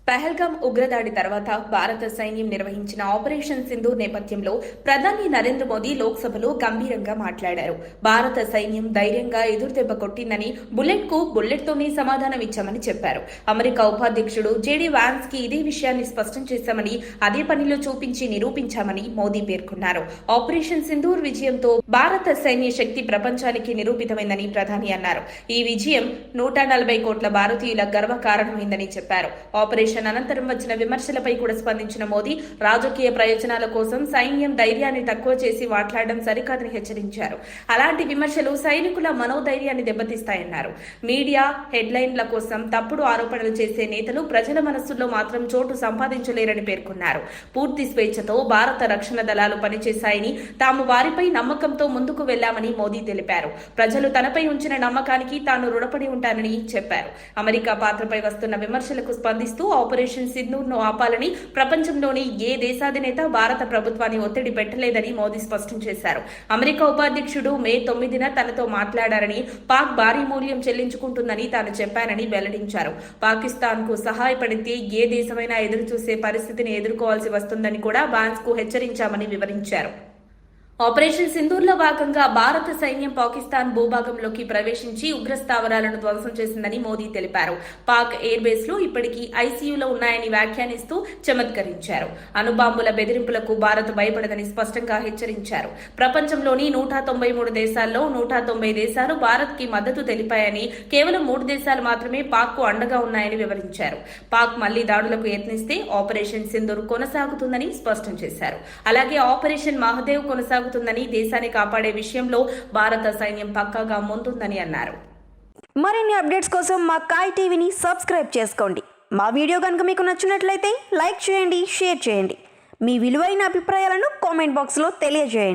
పహల్గామ్ ఉగ్రదాడి తర్వాత భారత సైన్యం నిర్వహించిన ఆపరేషన్ సింధూర్ నేపథ్యంలో ప్రధాని నరేంద్ర మోదీ లోక్సభలో గంభీరంగా మాట్లాడారు. భారత సైన్యం ధైర్యంగా ఎదురుదెబ్బ కొట్టిందని, బుల్లెట్కు బుల్లెట్తోనే సమాధానం ఇచ్చామని చెప్పారు. అమెరికా ఉపాధ్యక్షుడు జేడీ వాన్స్ కి ఇదే విషయాన్ని స్పష్టం చేశామని, అదే పనిలో చూపించి నిరూపించామని మోదీ పేర్కొన్నారు. ఆపరేషన్ సింధూర్ విజయంతో భారత సైన్య శక్తి ప్రపంచానికి నిరూపితమైందని ప్రధాని అన్నారు. ఈ విజయం 140 కోట్ల భారతీయుల గర్వకారణమైందని చెప్పారు. ఆపరేషన్ అనంతరం వచ్చిన విమర్శలపై కూడా స్పందించిన మోదీ రాజకీయ ప్రయోజనాల కోసం సైన్యం ధైర్యాన్ని తక్కువ చేసి మాట్లాడడం సరికాదని హెచ్చరించారు. అలాంటి విమర్శలు సైనికుల మనోధైర్యాన్ని దెబ్బతీస్తాయన్నారు. మీడియా హెడ్లైన్ల కోసం తప్పుడు ఆరోపణలు చేసే నేతలు ప్రజల మనస్సుల్లో మాత్రం చోటు సంపాదించలేరని పేర్కొన్నారు. పూర్తి స్వేచ్ఛతో భారత రక్షణ దళాలు పనిచేశాయని, తాము వారిపై నమ్మకంతో ముందుకు వెళ్లామని మోదీ తెలిపారు. ప్రజలు తనపై ఉంచిన నమ్మకానికి తాను రుణపడి ఉంటానని చెప్పారు. అమెరికా పాత్రపై వస్తున్న విమర్శలకు స్పందిస్తూ ఆపరేషన్ సింధూర్ ను ఆపాలని ప్రపంచంలోని ఏ దేశాధినేత భారత ప్రభుత్వాన్ని ఒత్తిడి పెట్టలేదని మోదీ స్పష్టం చేశారు. అమెరికా ఉపాధ్యక్షుడు మే 9న తనతో మాట్లాడారని, పాక్ భారీ మూల్యం చెల్లించుకుంటుందని తాను చెప్పానని వెల్లడించారు. పాకిస్తాన్ కు సహాయపడితే ఏ దేశమైనా ఎదురుచూసే పరిస్థితిని ఎదుర్కోవాల్సి వస్తుందని కూడా వాన్స్ కు హెచ్చరించామని వివరించారు. ఆపరేషన్ సింధూర్లో భాగంగా భారత సైన్యం పాకిస్తాన్ భూభాగంలోకి ప్రవేశించి ఉగ్రస్థావరాలను ధ్వంసం చేసిందని మోదీ తెలిపారు. పాక్ ఎయిర్ బేస్ లో ఇప్పటికీ ఐసీయూలో ఉన్నాయని వ్యాఖ్యానిస్తూ చమత్కరించారు. అణుబాంబుల బెదిరింపులకు భారత్ భయపడదని స్పష్టంగా హెచ్చరించారు. ప్రపంచంలోని 193 దేశాల్లో 190 దేశాలు భారత్ కి మద్దతు తెలిపాయని, కేవలం 3 దేశాలు మాత్రమే పాక్ కు అండగా ఉన్నాయని వివరించారు. పాక్ మళ్లీ దాడులకు యత్నిస్తే ఆపరేషన్ సింధూర్ కొనసాగుతుందని స్పష్టం చేశారు. అలాగే ఆపరేషన్ మహదేవ్ కొనసాగుతుందని, దేశాన్ని కాపాడే విషయంలో భారత సైన్యం పక్కాగా ముందుందని అన్నారు. మరిన్ని అప్డేట్స్ కోసం మా కాయ్ టీవీని సబ్స్క్రైబ్ చేసుకోండి. మా వీడియో కనుక మీకు నచ్చినట్లయితే లైక్ చేయండి, షేర్ చేయండి. మీ విలువైన అభిప్రాయాలను కామెంట్ బాక్స్లో తెలియజేయండి.